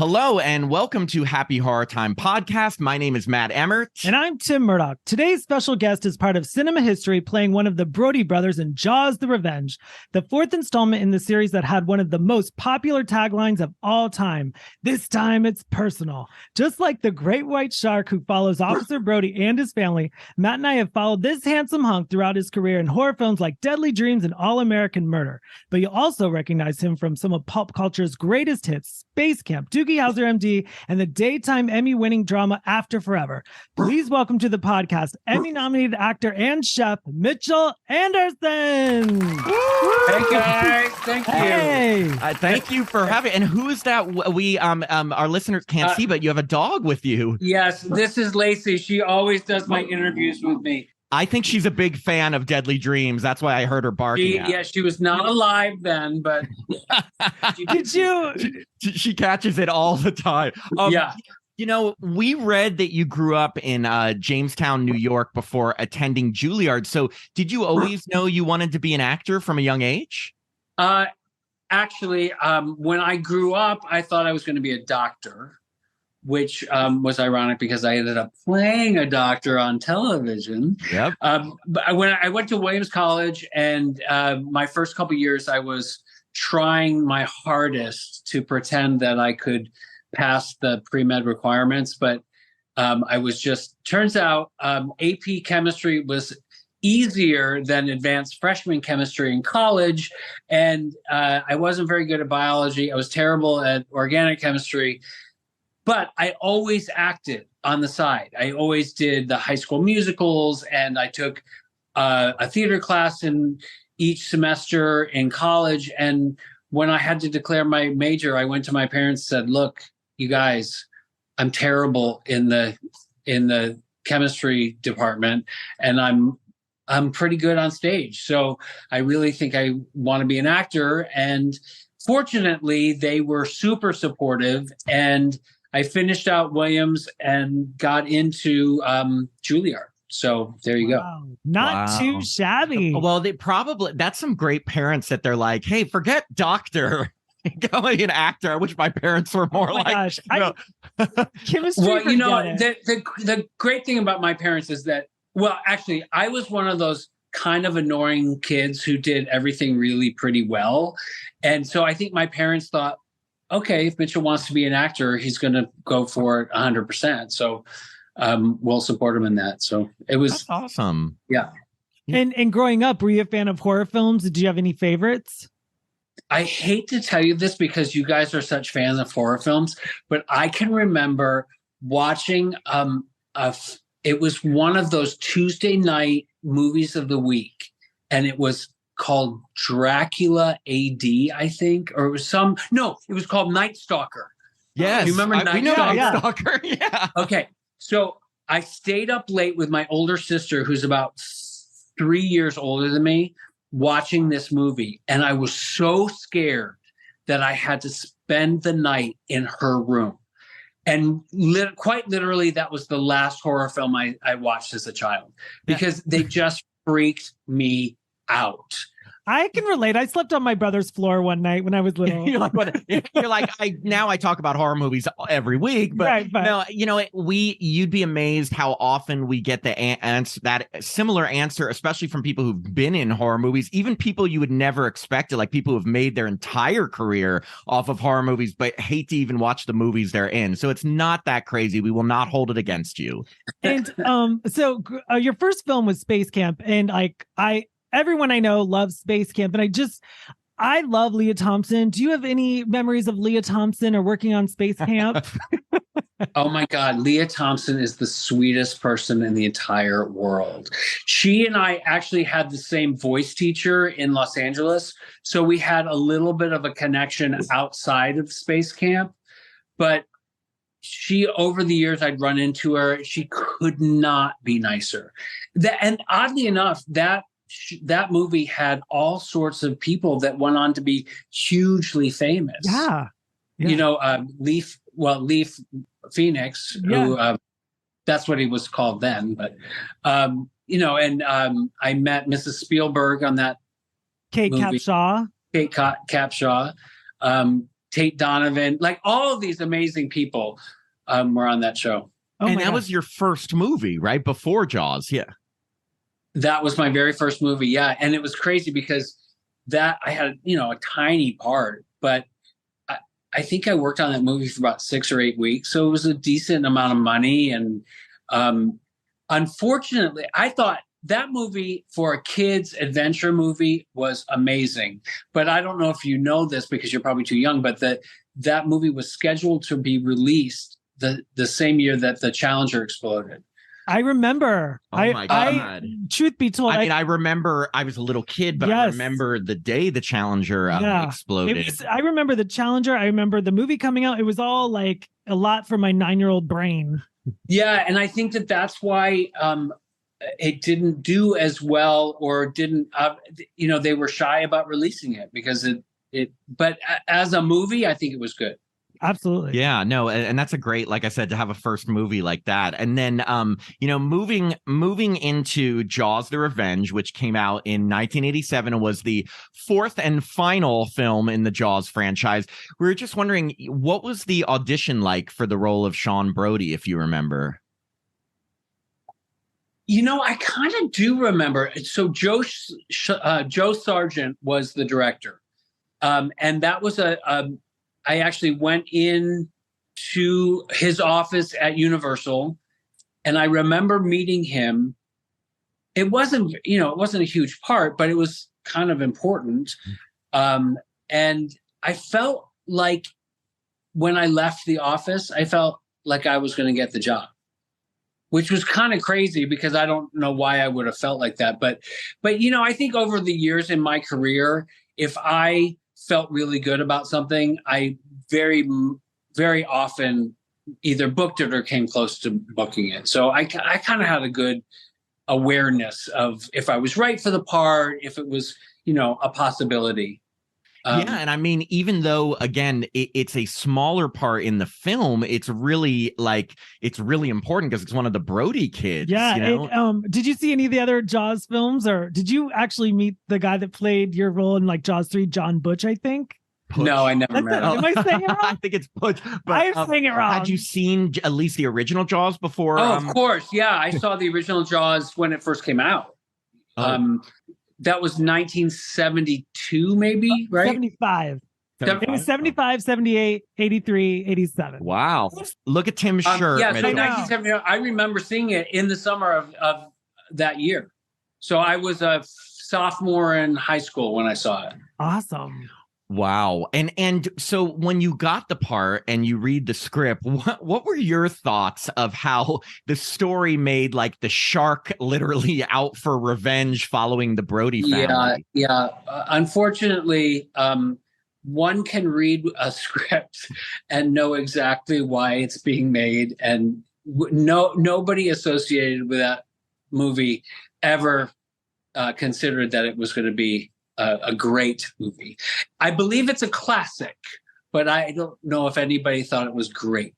Hello and welcome to Happy Horror Time Podcast. My name is Matt Emmert. And I'm Tim Murdoch. Today's special guest is part of cinema history, playing one of the Brody brothers in Jaws: The Revenge, the fourth installment in the series that had one of the most popular taglines of all time. This time it's personal. Just like the great white shark who follows Officer Brody and his family, Matt and I have followed this handsome hunk throughout his career in horror films like Deadly Dreams and All-American Murder. But you'll also recognize him from some of pop culture's greatest hits, Space Camp, Doogie Howser MD, and the daytime Emmy-winning drama After Forever. Please welcome to the podcast Emmy-nominated actor and chef Mitchell Anderson. Hey guys, thank you. Hey, Thank you for having. And who is that? We our listeners can't see, but you have a dog with you. Yes, this is Lacey. She always does my interviews with me. I think she's a big fan of Deadly Dreams. That's why I heard her barking. She was not alive then, but She catches it all the time. Yeah. You know, we read that you grew up in Jamestown, New York, before attending Juilliard. So, did you always know you wanted to be an actor from a young age? Actually, when I grew up, I thought I was going to be a doctor, which was ironic because I ended up playing a doctor on television. Yep. But when I went to Williams College, and my first couple years, I was trying my hardest to pretend that I could pass the pre-med requirements, but I was just, turns out AP chemistry was easier than advanced freshman chemistry in college. And I wasn't very good at biology. I was terrible at organic chemistry, but I always acted on the side. I always did the high school musicals, and I took a theater class in each semester in college. And when I had to declare my major, I went to my parents and said, look, you guys, I'm terrible in the chemistry department, and I'm pretty good on stage. So I really think I want to be an actor. And fortunately, they were super supportive, and I finished out Williams and got into Juilliard. So there you go. Not too shabby. Well, that's some great parents that they're like, hey, forget doctor. Go an actor. I wish my parents were more like. Gosh, chemistry. Well, you know, the great thing about my parents is that, well, actually, I was one of those kind of annoying kids who did everything really pretty well. And so I think my parents thought, okay, if Mitchell wants to be an actor, he's going to go for it 100%. So we'll support him in that. So it was That's awesome. Yeah. And growing up, were you a fan of horror films? Did you have any favorites? I hate to tell you this because you guys are such fans of horror films, but I can remember watching it was one of those Tuesday night movies of the week, and it was called Dracula AD, I think, or it was it was called Night Stalker. Yes. You remember Night Stalker? Night Stalker? Yeah. Okay. So I stayed up late with my older sister, who's about 3 years older than me, watching this movie. And I was so scared that I had to spend the night in her room. And quite literally, that was the last horror film I watched as a child, because they just freaked me out. I can relate. I slept on my brother's floor one night when I was little. You're like, what? You're like, I talk about horror movies every week, but, right, but no, you know, you'd be amazed how often we get the answer, that similar answer, especially from people who've been in horror movies, even people you would never expect it, like people who've made their entire career off of horror movies, but hate to even watch the movies they're in. So it's not that crazy. We will not hold it against you. And so your first film was Space Camp, and everyone I know loves Space Camp, and I love Leah Thompson. Do you have any memories of Leah Thompson or working on Space Camp? Oh my God, Leah Thompson is the sweetest person in the entire world. She and I actually had the same voice teacher in Los Angeles, so we had a little bit of a connection outside of Space Camp. But she, over the years, I'd run into her. She could not be nicer. And oddly enough, that movie had all sorts of people that went on to be hugely famous. Yeah. You know, Leaf Phoenix, who that's what he was called then. But, you know, and I met Mrs. Spielberg on that Kate movie. Capshaw. Kate Capshaw. Tate Donovan, like all of these amazing people were on that show. Oh and my that God. was your first movie, right? Before Jaws. Yeah. That was my very first movie. Yeah. And it was crazy because that I had, a tiny part, but I think I worked on that movie for about 6 or 8 weeks. So it was a decent amount of money. And unfortunately, I thought that movie for a kid's adventure movie was amazing. But I don't know if you know this because you're probably too young, but that movie was scheduled to be released the same year that the Challenger exploded. I remember. Oh my God. Truth be told, I remember I was a little kid, but I remember the day the Challenger exploded. I remember the Challenger. I remember the movie coming out. It was all like a lot for my 9-year-old brain. Yeah, and I think that's why it didn't do as well, or didn't. They were shy about releasing it because it. But as a movie, I think it was good. Absolutely. Yeah, no, and that's a great, like I said, to have a first movie like that. And then moving into Jaws the Revenge, which came out in 1987 and was the fourth and final film in the Jaws franchise. We were just wondering, what was the audition like for the role of Sean Brody, if you remember? I kind of do remember. So Joe Sargent was the director. And that was I actually went in to his office at Universal, and I remember meeting him. It wasn't a huge part, but it was kind of important. And I felt like when I left the office, I felt like I was going to get the job, which was kind of crazy because I don't know why I would have felt like that. But I think over the years in my career, if I felt really good about something, I very, very often either booked it or came close to booking it. So I kind of had a good awareness of if I was right for the part, if it was, a possibility. Yeah, and I mean, even though again it's a smaller part in the film, it's really important because it's one of the Brody kids. Yeah. Did you see any of the other Jaws films, or did you actually meet the guy that played your role in like Jaws 3, John Butch? I think. Putch? No, I never met him. Am I saying it wrong? I think it's Putch. But I'm saying it wrong. Had you seen at least the original Jaws before? Oh, of course. Yeah, I saw the original Jaws when it first came out. That was 1972, maybe, right? 75. It was 75, 78, 83, 87. Wow. Look at Tim's shirt. Yeah, so 1970. I remember seeing it in the summer of that year. So I was a sophomore in high school when I saw it. Awesome. Wow. And so when you got the part and you read the script, what were your thoughts of how the story made like the shark literally out for revenge following the Brody family? Yeah. Unfortunately, one can read a script and know exactly why it's being made, and nobody associated with that movie ever considered that it was going to be a great movie. I believe it's a classic, but I don't know if anybody thought it was great.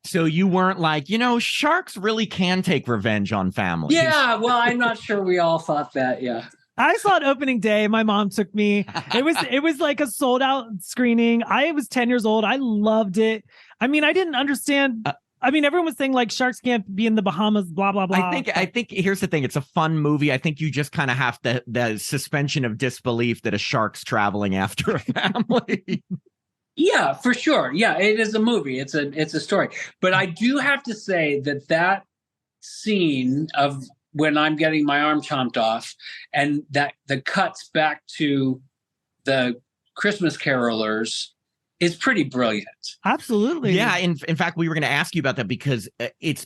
So you weren't like, sharks really can take revenge on families. Yeah, well, I'm not sure we all thought that. Yeah. I saw it opening day. My mom took me. It was like a sold out screening. I was 10 years old. I loved it. I mean, I didn't understand. Everyone was saying like sharks can't be in the Bahamas, blah, blah, blah. I think here's the thing. It's a fun movie. I think you just kind of have the suspension of disbelief that a shark's traveling after a family. Yeah, for sure. Yeah, it is a movie. It's a story. But I do have to say that scene of when I'm getting my arm chomped off and that the cuts back to the Christmas carolers is pretty brilliant. Absolutely. Yeah. In fact, we were going to ask you about that because it's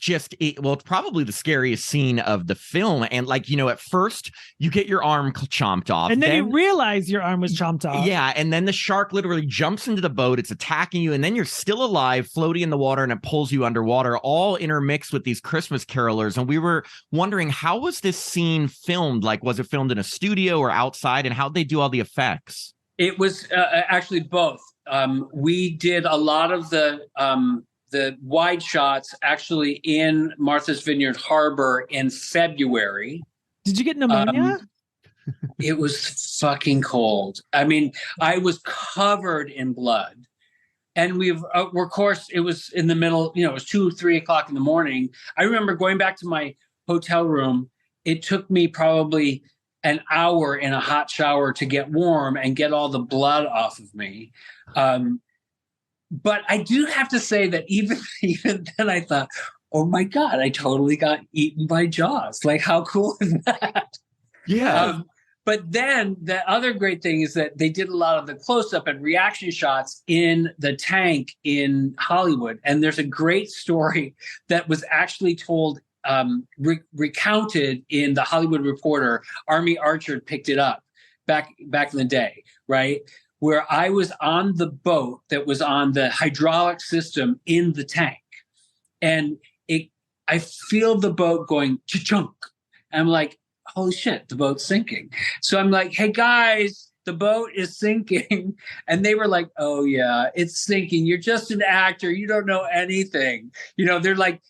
probably the scariest scene of the film. And at first you get your arm chomped off. And then you realize your arm was chomped off. Yeah. And then the shark literally jumps into the boat. It's attacking you. And then you're still alive, floating in the water, and it pulls you underwater, all intermixed with these Christmas carolers. And we were wondering, how was this scene filmed? Like, was it filmed in a studio or outside? And how'd they do all the effects? It was actually both. We did a lot of the wide shots actually in Martha's Vineyard Harbor in February. Did you get pneumonia? It was fucking cold. I mean, I was covered in blood. And of course, it was in the middle, it was 2 or 3 o'clock in the morning. I remember going back to my hotel room. It took me probably an hour in a hot shower to get warm and get all the blood off of me. But I do have to say that even then I thought, oh my God, I totally got eaten by Jaws. Like, how cool is that? Yeah. But then the other great thing is that they did a lot of the close-up and reaction shots in the tank in Hollywood. And there's a great story that was actually told, recounted in the Hollywood Reporter. Army Archer picked it up back in the day, right? Where I was on the boat that was on the hydraulic system in the tank. And I feel the boat going cha-chunk. I'm like, holy shit, the boat's sinking. So I'm like, hey guys, the boat is sinking. And they were like, oh yeah, it's sinking. You're just an actor. You don't know anything. They're like,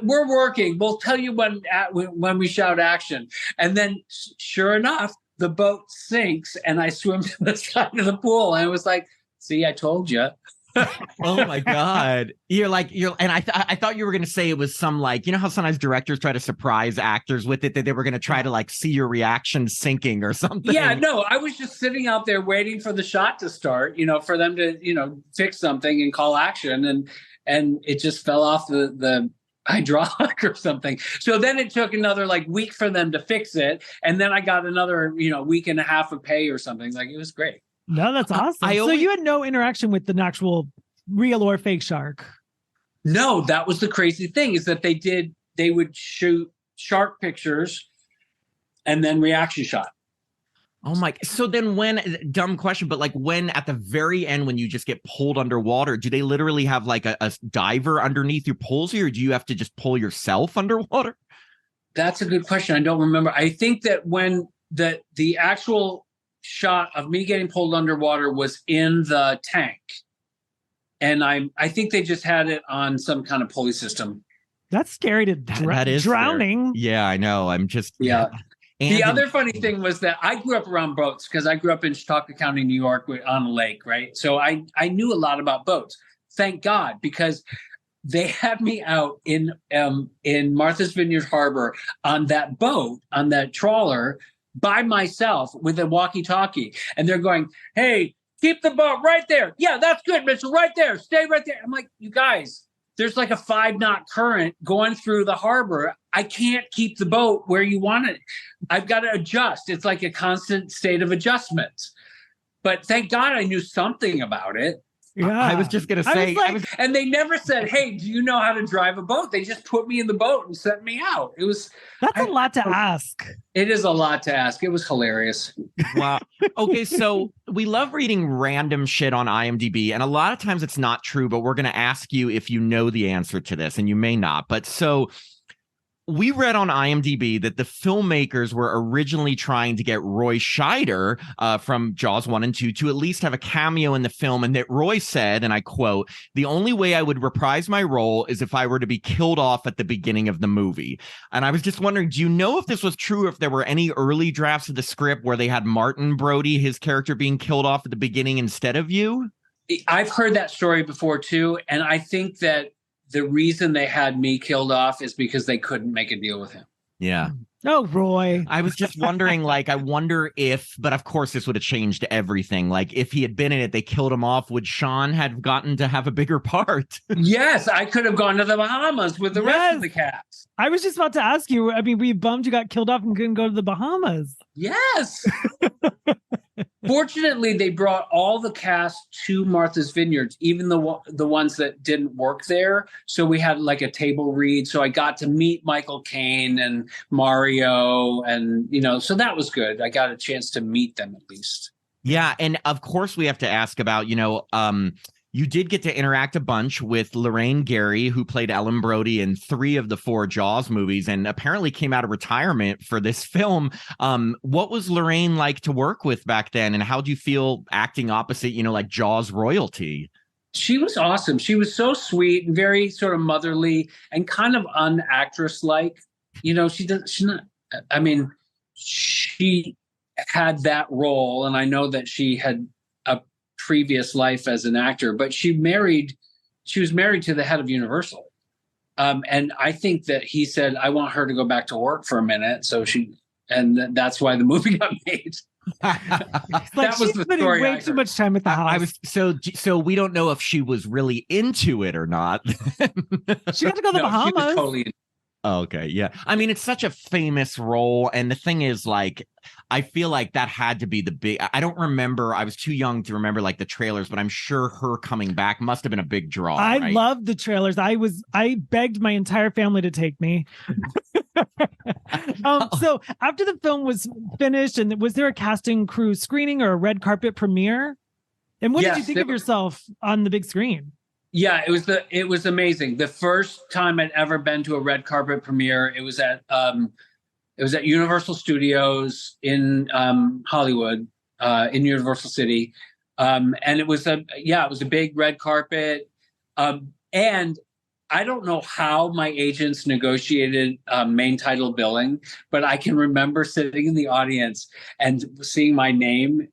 we're working. We'll tell you when we shout action. And then sure enough, the boat sinks and I swim to the side of the pool. And I was like, see, I told you. Oh my God. And I thought you were going to say it was some, like, how sometimes directors try to surprise actors with it, that they were going to try to like see your reaction sinking or something. Yeah, no, I was just sitting out there waiting for the shot to start, for them to, fix something and call action. And it just fell off the hydraulic or something. So then it took another like week for them to fix it. And then I got another, week and a half of pay or something. Like, it was great. No, that's awesome. So you had no interaction with the actual real or fake shark? No, that was the crazy thing, is that they would shoot shark pictures and then reaction shot. Oh my. So then dumb question, but like when at the very end, when you just get pulled underwater, do they literally have like a diver underneath you pulls you, or do you have to just pull yourself underwater? That's a good question. I don't remember. I think that when the actual shot of me getting pulled underwater was in the tank, and I think they just had it on some kind of pulley system. That's scary to that is drowning. Scary. Yeah, I know. I'm just yeah. And the other funny thing was that I grew up around boats because I grew up in Chautauqua County, New York, on a lake, right? So I knew a lot about boats. Thank God, because they had me out in Martha's Vineyard Harbor on that boat, on that trawler, by myself with a walkie-talkie. And they're going, hey, keep the boat right there. Yeah, that's good, Mitchell, right there. Stay right there. I'm like, you guys, there's like a 5-knot current going through the harbor. I can't keep the boat where you want it. I've got to adjust. It's like a constant state of adjustment. But thank God I knew something about it. Yeah, I was just going to say. And they never said, hey, do you know how to drive a boat? They just put me in the boat and sent me out. That's a lot to ask. It is a lot to ask. It was hilarious. Wow. Okay, so we love reading random shit on IMDb, and a lot of times it's not true, but we're going to ask you if you know the answer to this, and you may not. But so we read on IMDb that the filmmakers were originally trying to get Roy Scheider from Jaws 1 and 2 to at least have a cameo in the film, and that Roy said, and I quote, "The only way I would reprise my role is if I were to be killed off at the beginning of the movie." And I was just wondering, do you know if this was true, or if there were any early drafts of the script where they had Martin Brody, his character, being killed off at the beginning instead of you? I've heard that story before too, and I think that the reason they had me killed off is because they couldn't make a deal with him. Yeah. Oh, Roy. I was just wondering, like, I wonder if, but of course this would have changed everything. Like, if he had been in it, they killed him off. Would Sean have gotten to have a bigger part? Yes, I could have gone to the Bahamas with the rest of the cast. I was just about to ask you. I mean, were you bummed you got killed off and couldn't go to the Bahamas? Yes. Fortunately, they brought all the cast to Martha's Vineyards, even the ones that didn't work there. So we had like a table read. So I got to meet Michael Caine and Mario, and so that was good. I got a chance to meet them at least. Yeah, and of course we have to ask about, you did get to interact a bunch with Lorraine Gary, who played Ellen Brody in 3 of the 4 Jaws movies and apparently came out of retirement for this film. What was Lorraine like to work with back then, and how do you feel acting opposite, like Jaws royalty? She was awesome. She was so sweet and very sort of motherly and kind of unactress-like. She had that role, and I know that she had a previous life as an actor, but she was married to the head of Universal. And I think that he said, I want her to go back to work for a minute. And that's why the movie got made. That was the story. Way too much time at the house. So we don't know if she was really into it or not. She got to go to the Bahamas. She was totally. Okay, yeah. I mean, it's such a famous role, and the thing is, like, I feel like that had to be the big. I don't remember. I was too young to remember like the trailers, but I'm sure her coming back must have been a big draw. I loved the trailers. I begged my entire family to take me. So after the film was finished, and was there a casting crew screening or a red carpet premiere? And what did you think of yourself on the big screen? Yeah, it was amazing. The first time I'd ever been to a red carpet premiere, it was at Universal Studios in Hollywood, in Universal City, and it was a big red carpet, and I don't know how my agents negotiated main title billing, but I can remember sitting in the audience and seeing my name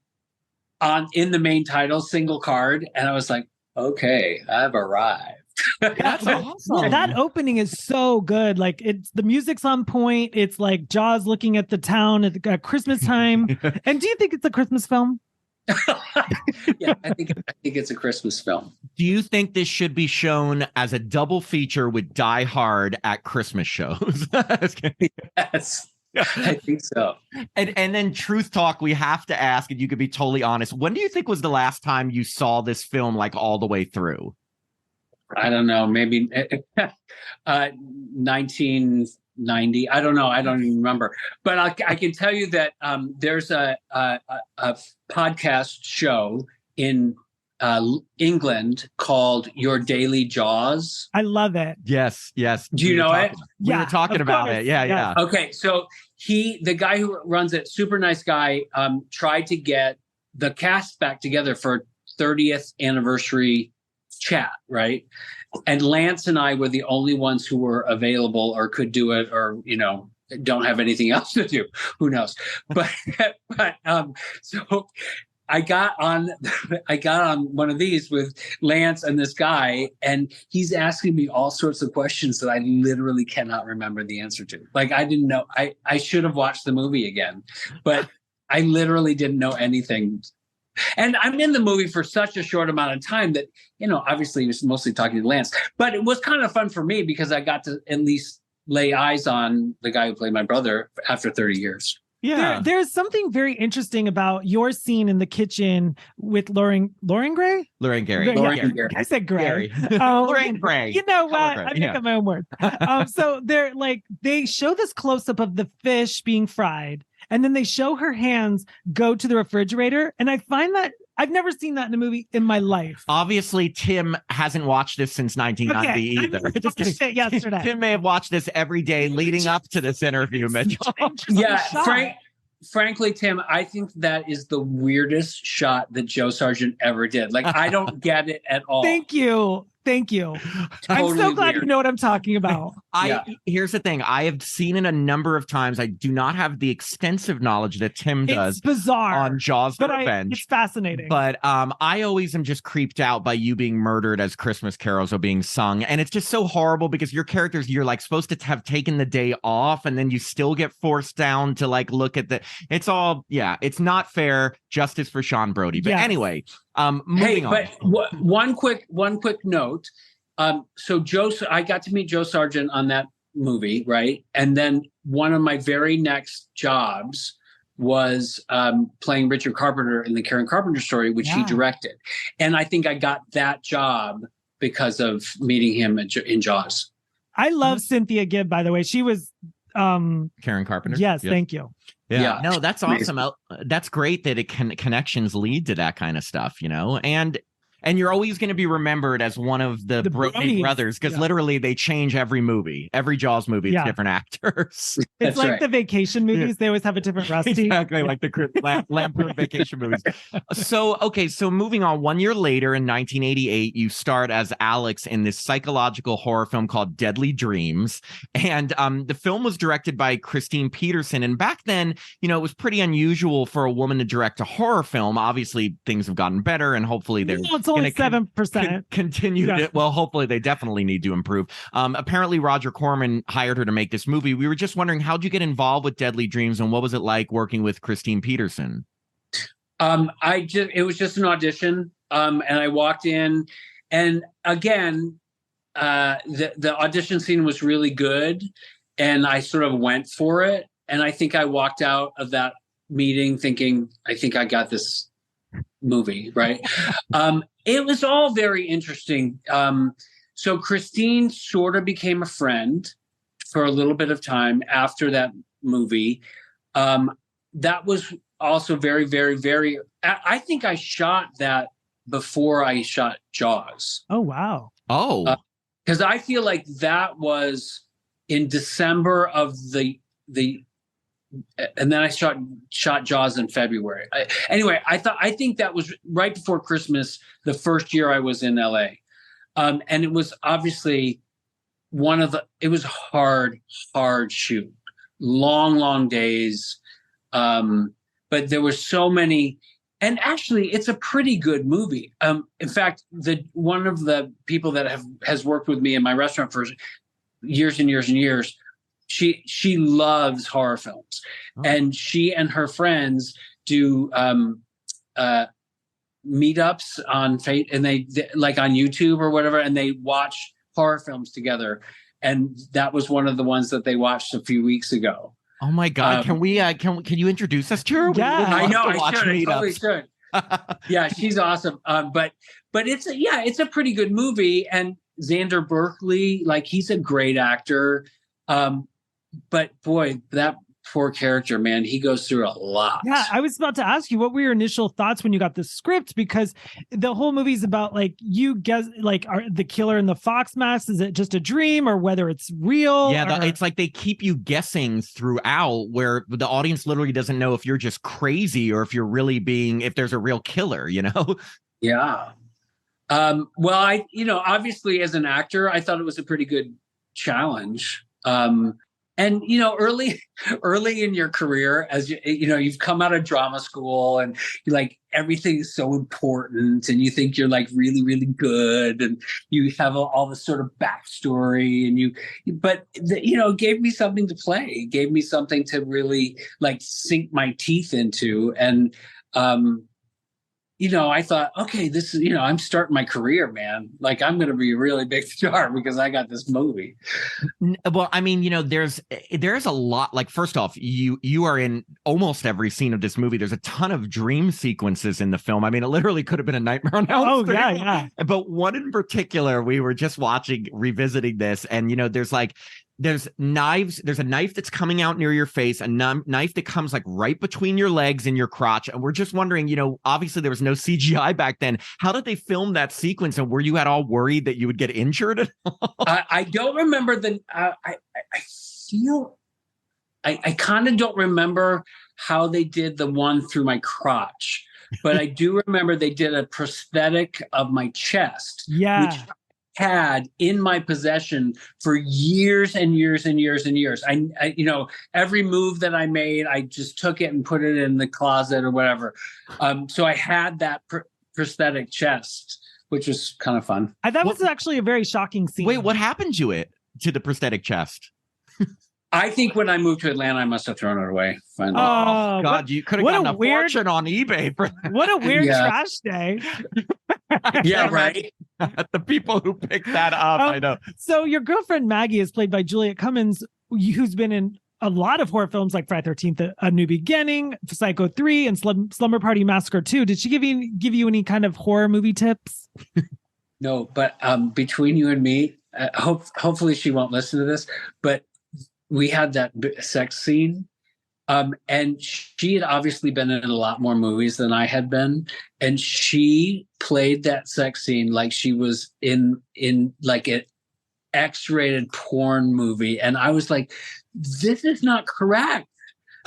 in the main title single card, and I was like, okay, I've arrived. That's awesome. That opening is so good. Like, it's the music's on point. It's like Jaws looking at the town at Christmas time. And do you think it's a Christmas film? Yeah, I think it's a Christmas film. Do you think this should be shown as a double feature with Die Hard at Christmas shows? Yes. I think so. And then truth talk, we have to ask, and you could be totally honest. When do you think was the last time you saw this film like all the way through? I don't know, maybe 1990. I don't know. I don't even remember. But I can tell you that there's a podcast show in England called Your Daily Jaws. I love it. Yes. Do you know it? We were talking about it. Yeah. Okay, so the guy who runs it, super nice guy, tried to get the cast back together for 30th anniversary chat, right? And Lance and I were the only ones who were available or could do it, or don't have anything else to do. Who knows? But so I got on one of these with Lance and this guy, and he's asking me all sorts of questions that I literally cannot remember the answer to. Like, I didn't know. I should have watched the movie again, but I literally didn't know anything. And I'm in the movie for such a short amount of time that, obviously he was mostly talking to Lance, but it was kind of fun for me because I got to at least lay eyes on the guy who played my brother after 30 years. Yeah. There's something very interesting about your scene in the kitchen with Lauren Gray? Lauren Gary. I said Gray. Lauren Gray. You know what? I make up my own words. So they show this close-up of the fish being fried, and then they show her hands go to the refrigerator. And I find that I've never seen that in a movie in my life. Obviously, Tim hasn't watched this since 1990 either. I watched it yesterday. Tim may have watched this every day leading up to this interview, Mitchell. Yeah, frankly, Tim, I think that is the weirdest shot that Joe Sargent ever did. Like, I don't get it at all. Thank you. Totally I'm so glad you know what I'm talking about. Here's the thing. I have seen it a number of times. I do not have the extensive knowledge that Tim does. It's bizarre on Jaws the Revenge. It's fascinating. But I always am just creeped out by you being murdered as Christmas carols are being sung. And it's just so horrible because your characters, you're like supposed to have taken the day off, and then you still get forced down to like look at it's not fair. Justice for Sean Brody. But anyway, moving on. But one quick note. So I got to meet Joe Sargent on that movie, right? And then one of my very next jobs was playing Richard Carpenter in the Karen Carpenter Story, which he directed. And I think I got that job because of meeting him in Jaws. I love Cynthia Gibb, by the way. She was Karen Carpenter. Yes, thank you. Yeah, no, that's awesome. That's great that connections lead to that kind of stuff, and And you're always going to be remembered as one of the Brody Brodies. brothers, because literally they change every movie. Every Jaws movie, it's different actors. It's That's like right. the vacation movies. They always have a different Rusty. Exactly, like the Lampoon Vacation movies. So moving on, 1 year later in 1988, you start as Alex in this psychological horror film called Deadly Dreams. And the film was directed by Christine Peterson. And back then, it was pretty unusual for a woman to direct a horror film. Obviously, things have gotten better, and hopefully they're it's only 7%. Continue it. Well, hopefully they definitely need to improve. Apparently, Roger Corman hired her to make this movie. We were just wondering, how'd you get involved with Deadly Dreams, and what was it like working with Christine Peterson? It was just an audition, and I walked in, and again, the audition scene was really good, and I sort of went for it, and I think I walked out of that meeting thinking, I think I got this movie, right? It was all very interesting. So Christine sort of became a friend for a little bit of time after that movie. That was also very, very, very, I think I shot that before I shot Jaws. Oh, wow. Oh. Because I feel like that was in December of the and then I shot Jaws in February. I think that was right before Christmas, the first year I was in LA. And it was obviously it was hard shoot, long days. But there were so many, and actually it's a pretty good movie. In fact, one of the people that has worked with me in my restaurant for years and years and years, she loves horror films, and she and her friends do meetups on and they like on YouTube or whatever, and they watch horror films together. And that was one of the ones that they watched a few weeks ago. Oh my God! Can you introduce us to her? Yeah, I know. I totally should. Yeah, she's awesome. But it's a pretty good movie, and Xander Berkeley, like, he's a great actor. But boy, that poor character, man, he goes through a lot. Yeah, I was about to ask you, what were your initial thoughts when you got the script? Because the whole movie's about, like, you guess, like, are the killer in the fox mask, is it just a dream, or whether it's real? Yeah, it's like they keep you guessing throughout, where the audience literally doesn't know if you're just crazy or if you're really if there's a real killer, Yeah. Well, obviously as an actor, I thought it was a pretty good challenge. And, early in your career, as you've come out of drama school, and you're like, everything is so important, and you think you're like really, really good, and you have all this sort of backstory, and it gave me something to play. It gave me something to really like sink my teeth into. And, I thought, okay, this is, I'm starting my career, man. Like, I'm going to be a really big star because I got this movie. Well, I mean, there's a lot. Like, first off, you are in almost every scene of this movie. There's a ton of dream sequences in the film. I mean, it literally could have been a Nightmare on Elm Street. Oh, yeah. But one in particular, we were just revisiting this, and there's knives. There's a knife that's coming out near your face, a knife that comes like right between your legs and your crotch. And we're just wondering, obviously there was no CGI back then. How did they film that sequence? And were you at all worried that you would get injured at all? I don't remember I kind of don't remember how they did the one through my crotch, but I do remember they did a prosthetic of my chest. Yeah. Which had in my possession for years and years and years and years. I every move that I made, I just took it and put it in the closet or whatever. So I had that prosthetic chest, which was kind of fun. That was actually a very shocking scene. Wait, what happened to the prosthetic chest? I think when I moved to Atlanta, I must have thrown it away. Finally. Oh God, you could have gotten a fortune on eBay for that. What a weird trash day. Yeah, right. The people who picked that up, I know. So your girlfriend Maggie is played by Juliet Cummins, who's been in a lot of horror films like Friday the 13th, A New Beginning, Psycho 3, and Slumber Party Massacre 2. Did she give you any kind of horror movie tips? No, but between you and me, hopefully she won't listen to this, but we had that sex scene And she had obviously been in a lot more movies than I had been. And she played that sex scene like she was in like an X-rated porn movie. And I was like, this is not correct.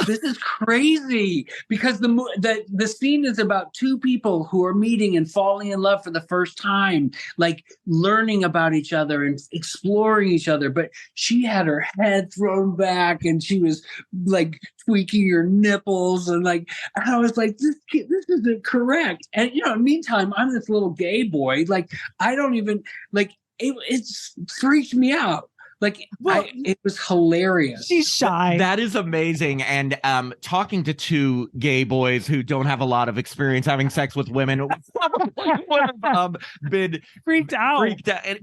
This is crazy, because the scene is about two people who are meeting and falling in love for the first time, like learning about each other and exploring each other. But she had her head thrown back and she was like tweaking her nipples, and I was like, this isn't correct. And meantime, I'm this little gay boy. Like, I don't even it freaked me out. It was hilarious. She's shy. That is amazing. And talking to two gay boys who don't have a lot of experience having sex with women would have been freaked out.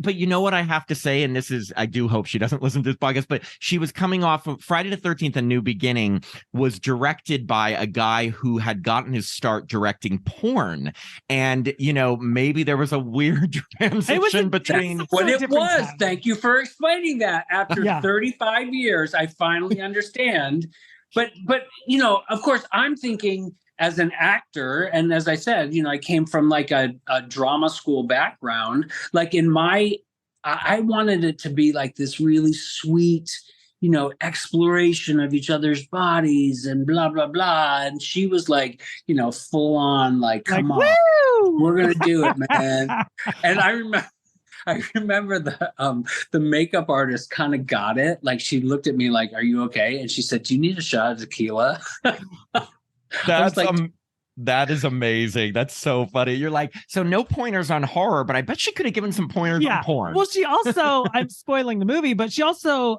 But you know what I have to say, and I do hope she doesn't listen to this podcast, but she was coming off of Friday the 13th, A New Beginning, was directed by a guy who had gotten his start directing porn. And, maybe there was a weird transition between what it was. Time. Thank you for explaining that. After 35 years, I finally understand. But of course, I'm thinking as an actor, and as I said, I came from a drama school background. I wanted it to be like this really sweet, exploration of each other's bodies and blah, blah, blah. And she was full on, come on, we're going to do it, man. And I remember the makeup artist kind of got it. Like, she looked at me like, "Are you okay?" And she said, "Do you need a shot of tequila?" That is amazing. That's so funny. You're like, so no pointers on horror, but I bet she could have given some pointers on porn. Well, she also, I'm spoiling the movie, but she also,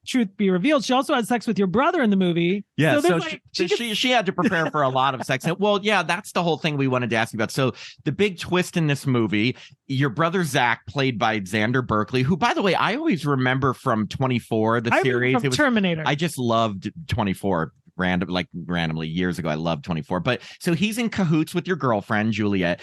truth be revealed, she also had sex with your brother in the movie. Yeah, so she had to prepare for a lot of sex. Well, yeah, that's the whole thing we wanted to ask you about. So the big twist in this movie, your brother Zach, played by Xander Berkeley, who, by the way, I always remember from 24, the series. From Terminator. I just loved 24. Randomly years ago. I loved 24. But so he's in cahoots with your girlfriend, Juliet,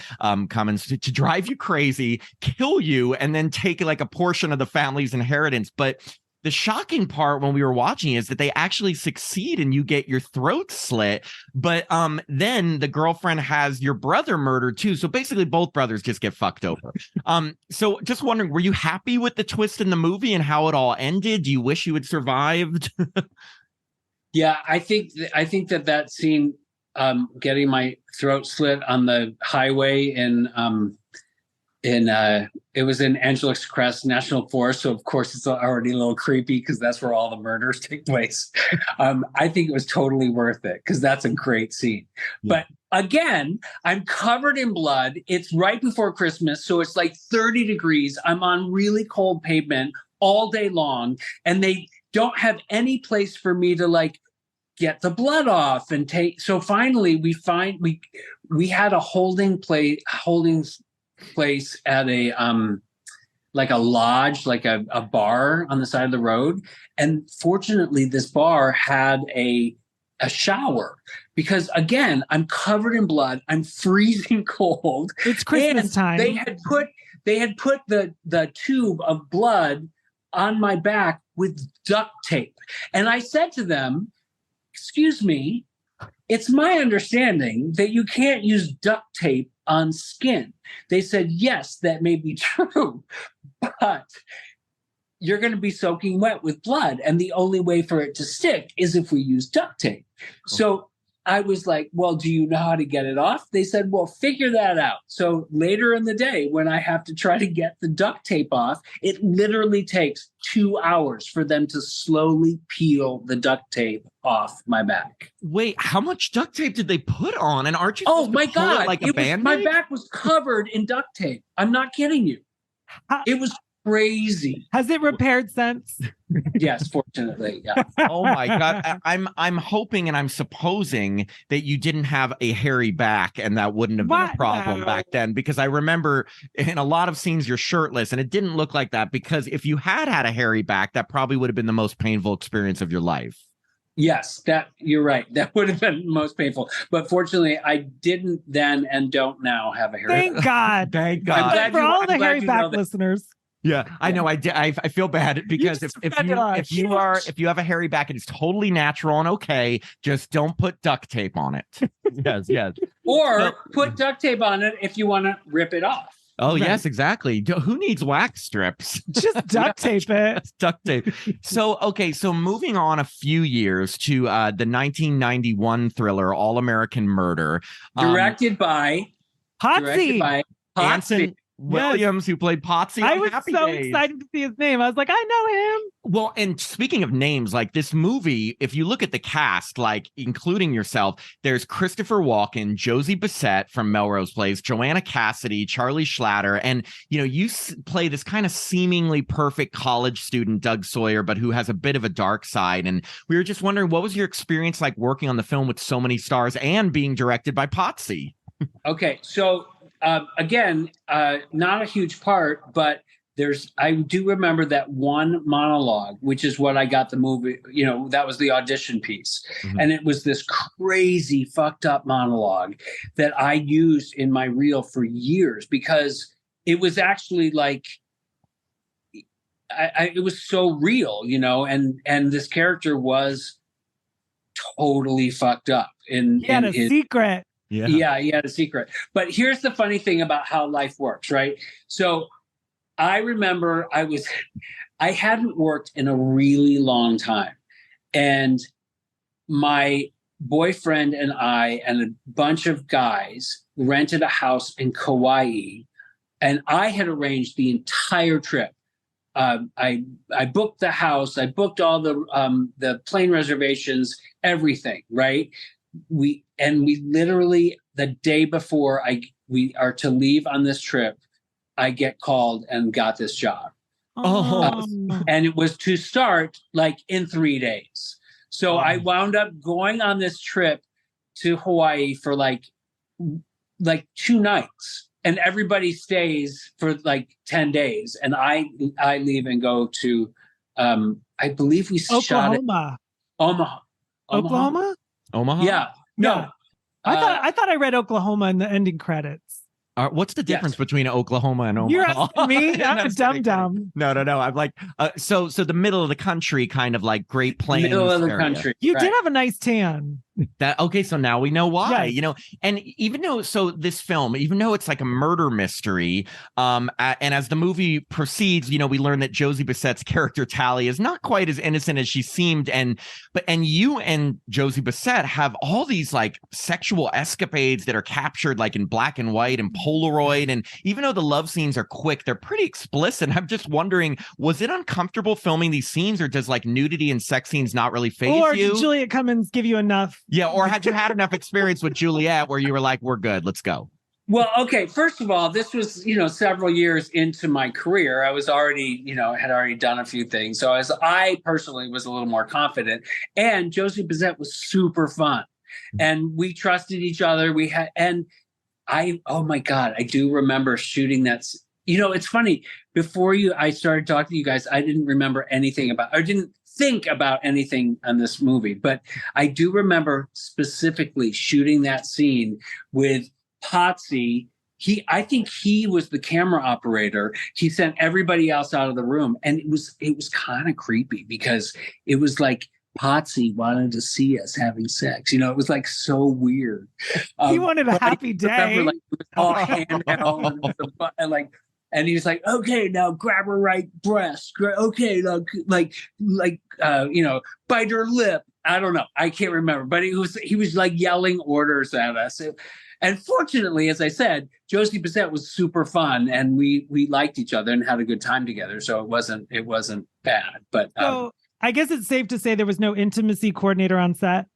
Cummins, to drive you crazy, kill you, and then take a portion of the family's inheritance. But the shocking part when we were watching is that they actually succeed and you get your throat slit. But then the girlfriend has your brother murdered too. So basically both brothers just get fucked over. So just wondering, were you happy with the twist in the movie and how it all ended? Do you wish you had survived? Yeah, I think that scene, getting my throat slit on the highway it was in Angeles Crest National Forest, so of course it's already a little creepy because that's where all the murders take place. I think it was totally worth it because that's a great scene. Yeah. But again, I'm covered in blood. It's right before Christmas, so it's 30 degrees. I'm on really cold pavement all day long, and they don't have any place for me to get the blood off and take. So finally we had a holding place at a a lodge, a bar on the side of the road. And fortunately this bar had a shower, because again, I'm covered in blood. I'm freezing cold. It's Christmas time. They had put the tube of blood on my back with duct tape. And I said to them, "Excuse me, it's my understanding that you can't use duct tape on skin." They said, "Yes, that may be true, but you're going to be soaking wet with blood. And the only way for it to stick is if we use duct tape." So I was like, "Well, do you know how to get it off?" They said, "Well, figure that out." So later in the day, when I have to try to get the duct tape off, it literally takes 2 hours for them to slowly peel the duct tape off my back. Wait, how much duct tape did they put on? And aren't you? Oh my God! My back was covered in duct tape. I'm not kidding you. It was crazy. Has it repaired since? Yes, fortunately. Yeah. Oh my God. I'm hoping and I'm supposing that you didn't have a hairy back and that wouldn't have been a problem back then, because I remember in a lot of scenes you're shirtless and it didn't look like that, because if you had a hairy back, that probably would have been the most painful experience of your life. Yes, you're right. That would have been most painful. But fortunately, I didn't then and don't now have a hairy back. Thank God. Thank God. For all the hairy back listeners. Yeah, I know. I feel bad because if you have a hairy back, it is totally natural and okay. Just don't put duct tape on it. Yes. Or put duct tape on it if you want to rip it off. Oh, right. Yes, exactly. Who needs wax strips? Just duct tape it. Duct tape. So moving on a few years to the 1991 thriller All American Murder, directed by Potsy. Anson Williams, who played Potsy. I was so excited to see his name. I was like, I know him. Well, and speaking of names, like this movie, if you look at the cast, like including yourself, there's Christopher Walken, Josie Bissett from Melrose Place, Joanna Cassidy, Charlie Schlatter, and you play this kind of seemingly perfect college student, Doug Sawyer, but who has a bit of a dark side. And we were just wondering, what was your experience like working on the film with so many stars and being directed by Potsy? Okay, so again, not a huge part, but I do remember that one monologue, which is what I got the movie, that was the audition piece. Mm-hmm. And it was this crazy fucked up monologue that I used in my reel for years because it was actually like, it was so real, and this character was totally fucked up. He had a secret. Yeah, he had a secret. But here's the funny thing about how life works, right? So I remember I hadn't worked in a really long time. And my boyfriend and I and a bunch of guys rented a house in Kauai. And I had arranged the entire trip. I booked the house. I booked all the plane reservations, everything, right? We literally the day before we are to leave on this trip, I get called and got this job. And it was to start like in 3 days. So I wound up going on this trip to Hawaii for like 2 nights, and everybody stays for like 10 days. And I leave and go to I believe we shot it Omaha. Omaha? Yeah. No. I thought I read Oklahoma in the ending credits. What's the difference between Oklahoma and Omaha? You're asking me? I'm a dum-dum. No. I'm like, so the middle of the country, kind of like Great Plains. Middle of the area. country. You did have a nice tan. Okay, so now we know why, yes. And even though, this film, even though it's like a murder mystery, and as the movie proceeds, we learn that Josie Bissett's character Tally is not quite as innocent as she seemed, and you and Josie Bissett have all these like sexual escapades that are captured like in black and white and Polaroid, and even though the love scenes are quick, they're pretty explicit. I'm just wondering, was it uncomfortable filming these scenes, or does like nudity and sex scenes not really faze you? Or did Juliet Cummins give you enough? Yeah, or had you had enough experience with Juliet where you were like, we're good, let's go? Well, okay, first of all, this was, several years into my career. I was already, had already done a few things. So I personally was a little more confident. And Josie Bissett was super fun. And we trusted each other. Oh my God, I do remember shooting that. It's funny. Before I started talking to you guys, I didn't remember anything didn't think about anything on this movie, but I do remember specifically shooting that scene with Potsy. I think he was the camera operator. He sent everybody else out of the room, and it was kind of creepy because it was like Potsy wanted to see us having sex. It was like so weird. He wanted a happy day. Remember, it was all handheld and he was like, okay, now grab her right breast. Okay, now, bite her lip. I don't know. I can't remember. But he was like yelling orders at us. And fortunately, as I said, Josie Bissett was super fun, and we liked each other and had a good time together. So it wasn't bad. But so I guess it's safe to say there was no intimacy coordinator on set.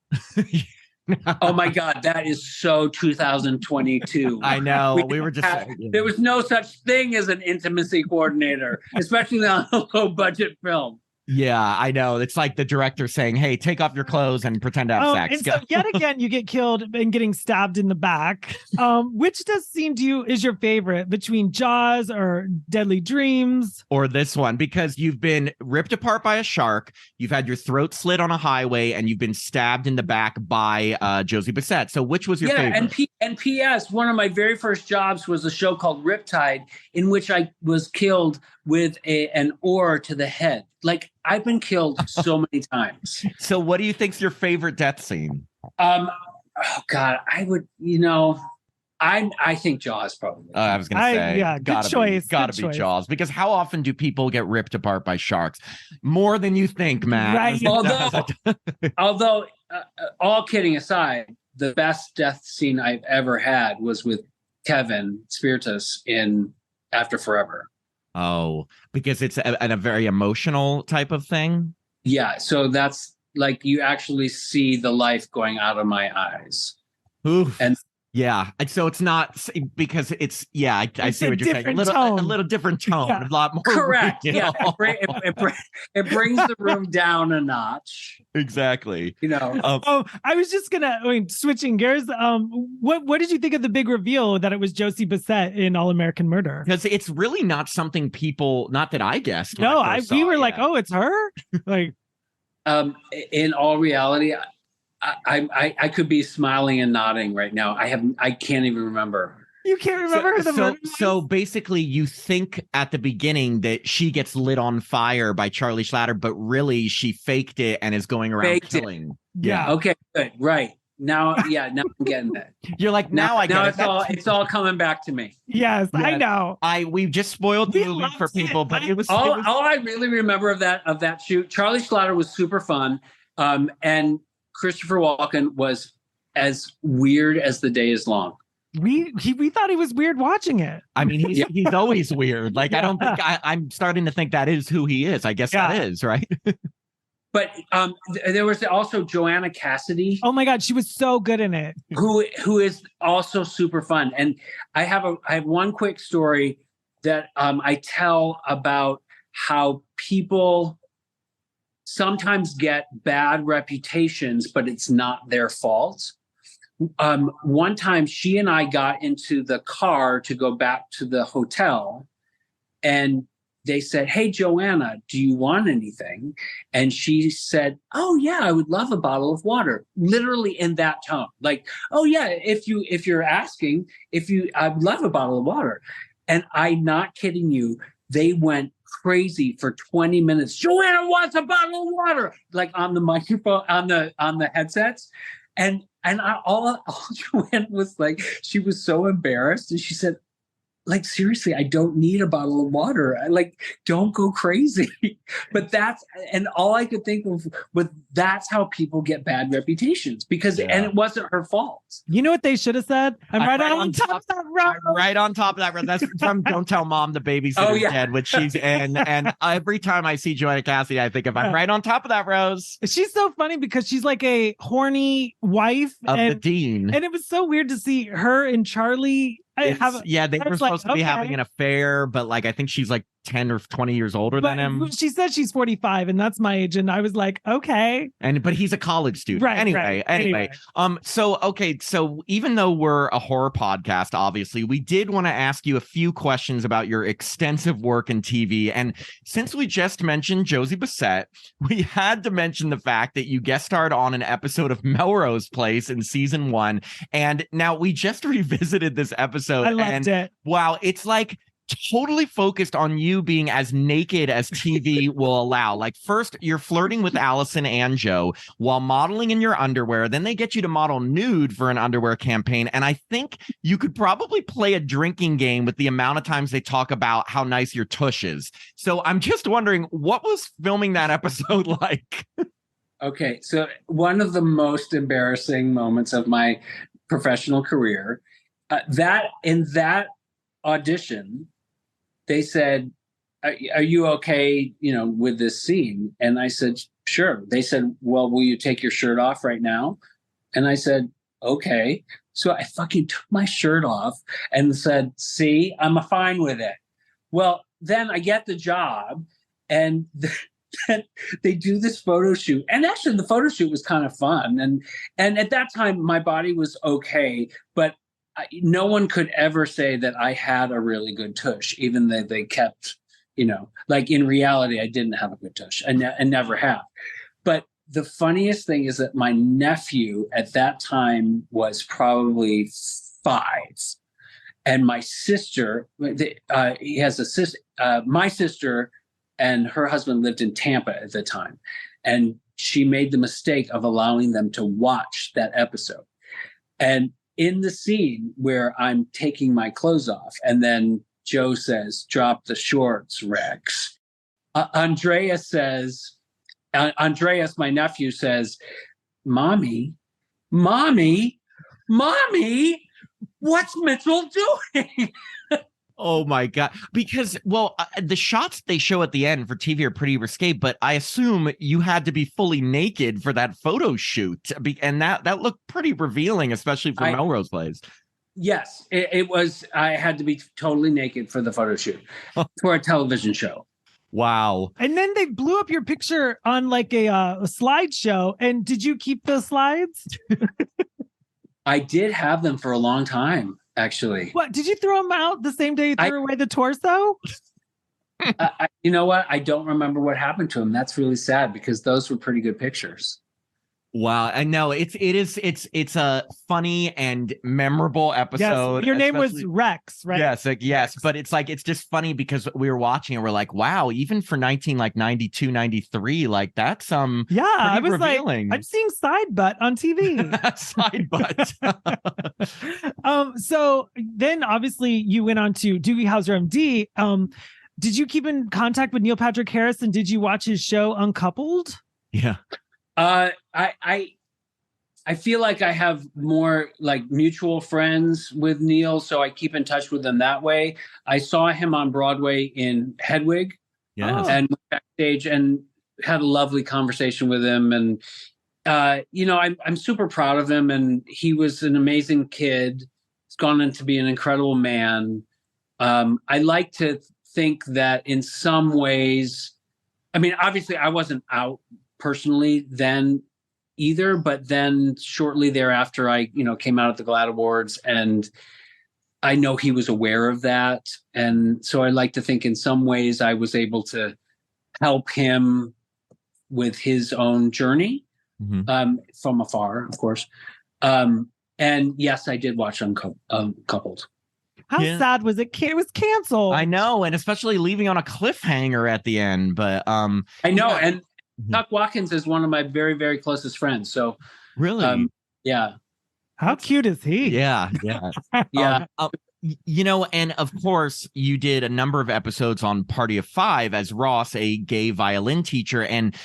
Oh my God, that is so 2022. I know. We were just there was no such thing as an intimacy coordinator, especially on a low budget film. Yeah, I know. It's like the director saying, "Hey, take off your clothes and pretend to have sex." And so yet again, you get killed and getting stabbed in the back. Which does seem to you is your favorite between Jaws or Deadly Dreams? Or this one, because you've been ripped apart by a shark, you've had your throat slit on a highway, and you've been stabbed in the back by Josie Bissett. So which was your favorite? And P.S. One of my very first jobs was a show called Riptide, in which I was killed with an oar to the head. Like, I've been killed so many times. So what do you think's your favorite death scene? Oh God, I would, I think Jaws probably. I was going to say, yeah, good choice. Gotta be Jaws, because how often do people get ripped apart by sharks? More than you think, Matt. Right. Although, all kidding aside, the best death scene I've ever had was with Kevin Spiritus in After Forever. Oh, because it's a very emotional type of thing. Yeah, so that's like you actually see the life going out of my eyes. Oof. And yeah, so it's not because it's I see what you're saying. A little different tone, Yeah. a lot more. Correct. Real. Yeah, it brings the room down a notch. Exactly. I was just switching gears. What did you think of the big reveal that it was Josie Bissett in All American Murder? Because it's really not something people, not that I guessed. No, we were like, oh, it's her. Like, in all reality, I could be smiling and nodding right now. I can't even remember. You can't remember the movie? So basically, you think at the beginning that she gets lit on fire by Charlie Schlatter, but really she faked it and is going around killing. Yeah. Okay. Good. Right. Now I'm getting that. You're like, now I get it. It's all coming back to me. Yes, I know. We just spoiled the movie for people, but it was all I really remember of that shoot. Charlie Schlatter was super fun, and Christopher Walken was as weird as the day is long. We thought he was weird watching it. I mean, he's always weird. Like, I don't think I'm starting to think that is who he is. I guess that is, right? But there was also Joanna Cassidy. Oh my God, she was so good in it. Who is also super fun. And I have one quick story that I tell about how people sometimes get bad reputations, but it's not their fault. One time she and I got into the car to go back to the hotel, and they said, "Hey, Joanna, do you want anything?" And she said, "Oh yeah, I would love a bottle of water." Literally in that tone. Like, "Oh yeah, if you're asking, I'd love a bottle of water." And I'm not kidding you, they went crazy for 20 minutes. "Joanna wants a bottle of water," like on the microphone, on the headsets. And all Joanna was like, she was so embarrassed, and she said, like, seriously, I don't need a bottle of water. Don't go crazy. But and all I could think of was that's how people get bad reputations and it wasn't her fault. You know what they should have said? I'm right on top of that road. I'm right on top of that road. That's from Don't Tell Mom the Babysitter's Dead, which she's in. And every time I see Joanna Cassidy, I think of I'm right on top of that, Rose. She's so funny because she's like a horny wife of the dean. And it was so weird to see her and Charlie. They were supposed to be having an affair, but like I think she's like 10 or 20 years older than him. She said she's 45, and that's my age, and I was like, okay. But he's a college student. Right. Anyway. So even though we're a horror podcast, obviously, we did want to ask you a few questions about your extensive work in TV. And since we just mentioned Josie Bissett, we had to mention the fact that you guest starred on an episode of Melrose Place in season 1. And now we just revisited this episode. I loved it. Wow, it's like totally focused on you being as naked as TV will allow. Like, first you're flirting with Allison and Joe while modeling in your underwear. Then they get you to model nude for an underwear campaign. And I think you could probably play a drinking game with the amount of times they talk about how nice your tush is. So I'm just wondering, what was filming that episode like? Okay, so one of the most embarrassing moments of my professional career, that audition, they said, are you okay, with this scene? And I said, sure. They said, well, will you take your shirt off right now? And I said, okay. So I fucking took my shirt off and said, see, I'm fine with it. Well, then I get the job, and that they do this photo shoot. And actually the photo shoot was kind of fun. And at that time my body was okay, but no one could ever say that I had a really good tush, even though they kept, like in reality, I didn't have a good tush and never have. But the funniest thing is that my nephew at that time was probably 5. And my sister, he has a sister, my sister and her husband lived in Tampa at the time. And she made the mistake of allowing them to watch that episode. And in the scene where I'm taking my clothes off, and then Joe says, "Drop the shorts, Rex." Andreas, my nephew, says, Mommy, what's Mitchell doing? Oh my God. Because, the shots they show at the end for TV are pretty risque, but I assume you had to be fully naked for that photo shoot. And that looked pretty revealing, especially for Melrose Place. Yes, it was. I had to be totally naked for the photo shoot for a television show. Wow. And then they blew up your picture on like a slideshow. And did you keep those slides? I did have them for a long time, actually. What, did you throw them out the same day you threw away the torso? You know what? I don't remember what happened to them. That's really sad because those were pretty good pictures. Wow. I know it's a funny and memorable episode. Yes, your name was Rex, right? Yes. But it's just funny because we were watching and we're like, wow, even for 92, 93, like that's I was revealing. Like, I'm seeing side butt on TV. Side butt. So then obviously you went on to Doogie Howser MD. Did you keep in contact with Neil Patrick Harris, and did you watch his show Uncoupled? Yeah. I feel like I have more like mutual friends with Neil, so I keep in touch with them that way. I saw him on Broadway in Hedwig, and backstage, and had a lovely conversation with him. And I'm super proud of him, and he was an amazing kid. He's gone on to be an incredible man. I like to think that in some ways, I mean, obviously, I wasn't out personally then either, but then shortly thereafter I came out at the GLAAD Awards, and I know he was aware of that, and so I like to think in some ways I was able to help him with his own journey, from afar, of course. And yes, I did watch Uncoupled. How sad was it? It was canceled. I know, and especially leaving on a cliffhanger at the end. But I know, and Tuck Watkins is one of my very, very closest friends. So really, yeah. How cute is he? Yeah. Yeah. And of course, you did a number of episodes on Party of Five as Ross, a gay violin teacher. And,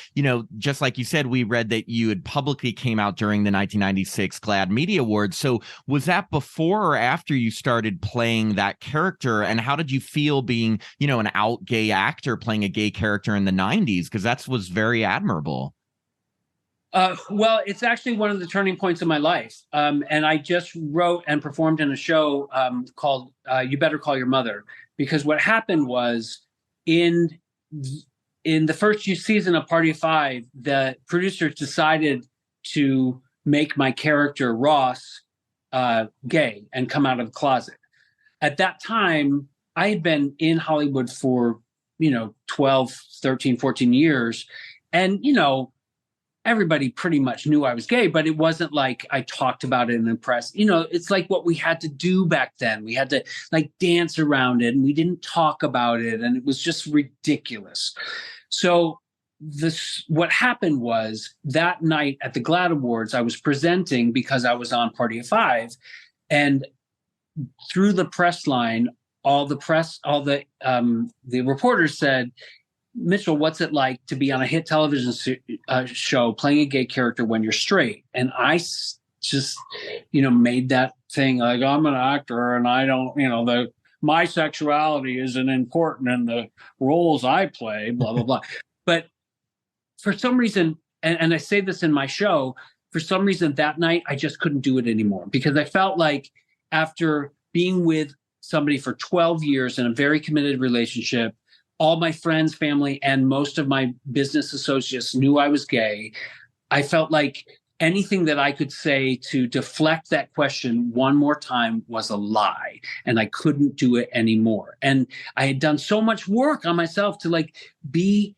just like you said, we read that you had publicly came out during the 1996 GLAAD Media Awards. So was that before or after you started playing that character? And how did you feel being, an out gay actor playing a gay character in the 90s? Because that was very admirable. Well, it's actually one of the turning points of my life. And I just wrote and performed in a show called You Better Call Your Mother, because what happened was in the first season of Party of Five, the producers decided to make my character Ross gay and come out of the closet. At that time, I had been in Hollywood for, 12, 13, 14 years. And, everybody pretty much knew I was gay, but it wasn't like I talked about it in the press. It's like what we had to do back then. We had to like dance around it, and we didn't talk about it. And it was just ridiculous. So what happened was that night at the GLAAD Awards, I was presenting because I was on Party of Five, and through the press line, all the reporters said, Mitchell, what's it like to be on a hit television show playing a gay character when you're straight? And I just, made that thing like, I'm an actor and I don't, my sexuality isn't important in the roles I play, blah, blah, blah. But for some reason, and I say this in my show, for some reason that night, I just couldn't do it anymore, because I felt like after being with somebody for 12 years in a very committed relationship, all my friends, family, and most of my business associates knew I was gay. I felt like anything that I could say to deflect that question one more time was a lie, and I couldn't do it anymore. And I had done so much work on myself to like be,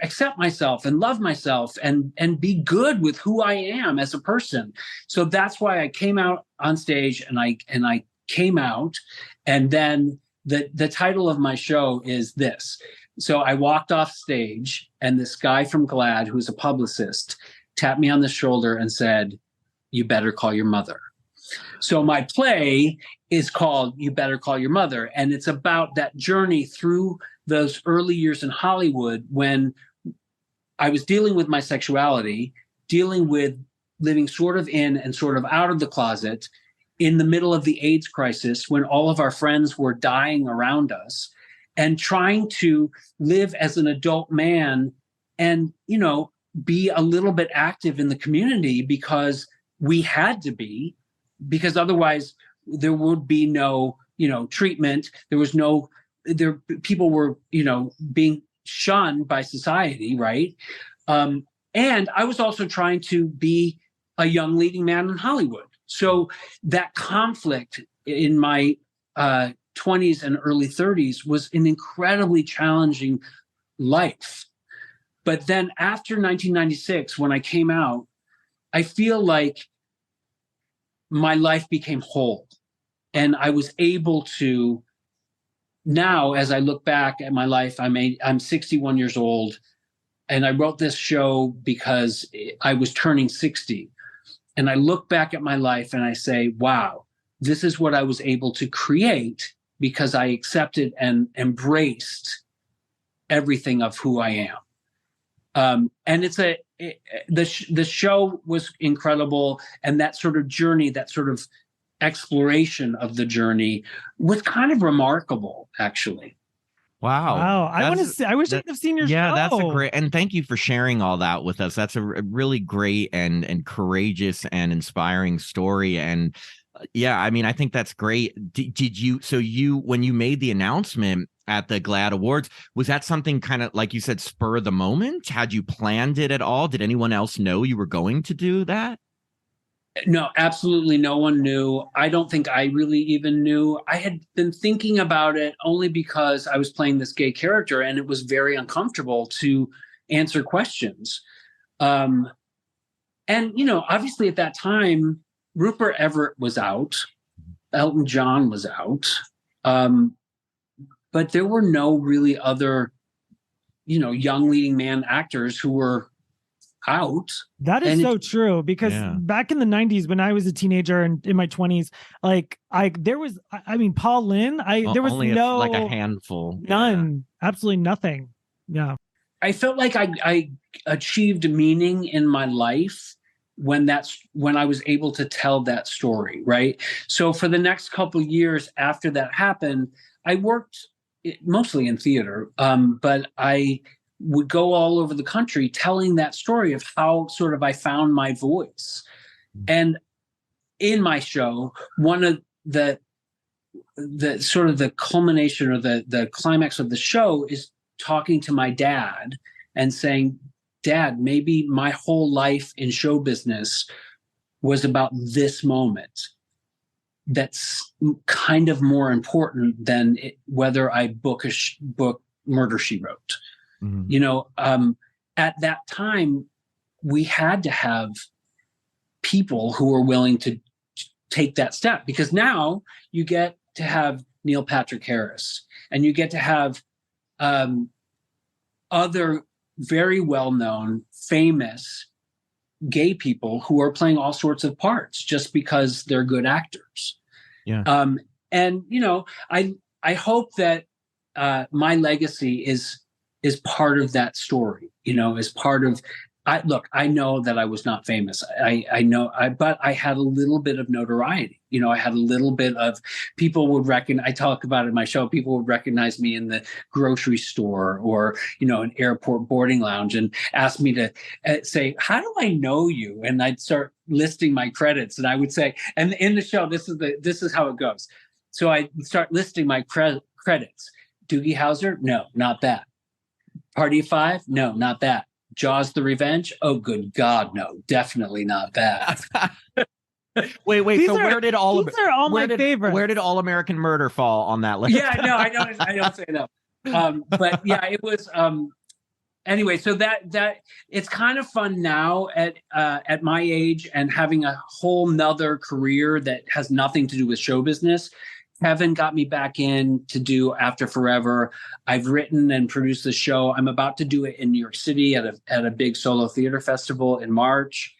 accept myself and love myself and be good with who I am as a person. So that's why I came out on stage, and I came out, and then the title of my show is this. So I walked off stage, and this guy from GLAAD, who's a publicist, tapped me on the shoulder and said, "You better call your mother." So my play is called You Better Call Your Mother. And it's about that journey through those early years in Hollywood when I was dealing with my sexuality, dealing with living sort of in and sort of out of the closet in the middle of the AIDS crisis when all of our friends were dying around us, and trying to live as an adult man and, be a little bit active in the community because we had to be, because otherwise there would be no, treatment. There was no, people were, being shunned by society. Right. And I was also trying to be a young leading man in Hollywood. So that conflict in my 20s and early 30s was an incredibly challenging life. But then after 1996, when I came out, I feel like my life became whole. And I was able to, now as I look back at my life, I'm 61 years old, and I wrote this show because I was turning 60. And I look back at my life and I say, wow, this is what I was able to create because I accepted and embraced everything of who I am. And the show was incredible. And that sort of journey, that sort of exploration of the journey was kind of remarkable, actually. Wow. I want to see, I wish I could have seen your show. Yeah, that's a great, and thank you for sharing all that with us. That's a really great and courageous and inspiring story. And yeah, I mean, I think that's great. Did you, when you made the announcement at the GLAAD Awards, was that something kind of, like you said, spur of the moment? Had you planned it at all? Did anyone else know you were going to do that? No, absolutely no one knew. I don't think I really even knew. I had been thinking about it only because I was playing this gay character and it was very uncomfortable to answer questions. And, obviously at that time, Rupert Everett was out, Elton John was out, but there were no really other, young leading man actors who were out. That is so true, because back in the 90s when I was a teenager and in my 20s, there was Paul Lynde, there was only no, like a handful, none, absolutely nothing. Yeah. I felt like I achieved meaning in my life when I was able to tell that story. Right. So for the next couple of years after that happened, I worked mostly in theater, but I would go all over the country telling that story of how sort of I found my voice. And in my show, one of the sort of the culmination or the climax of the show is talking to my dad and saying, Dad, maybe my whole life in show business was about this moment. That's kind of more important than whether I book Murder, She Wrote. Mm-hmm. At that time, we had to have people who were willing to take that step, because now you get to have Neil Patrick Harris and you get to have other very well-known, famous gay people who are playing all sorts of parts just because they're good actors. Yeah. And I hope that my legacy is part of that story, is part of, I know that I was not famous. I know, but I had a little bit of notoriety. I had a little bit of, people would I talk about it in my show, people would recognize me in the grocery store or, an airport boarding lounge and ask me to say, how do I know you? And I'd start listing my credits, and I would say, and in the show, this is how it goes. So I start listing my credits. Doogie Howser? No, not that. Party of Five? No, not that. Jaws the Revenge? Oh, good God, no, definitely not that. Wait. These So are where did all my favorites. Where did All American Murder fall on that list? Yeah, no, I don't say no. But yeah, it was. Anyway, so that it's kind of fun now at my age and having a whole nother career that has nothing to do with show business. Kevin got me back in to do After Forever. I've written and produced the show. I'm about to do it in New York City at a big solo theater festival in March.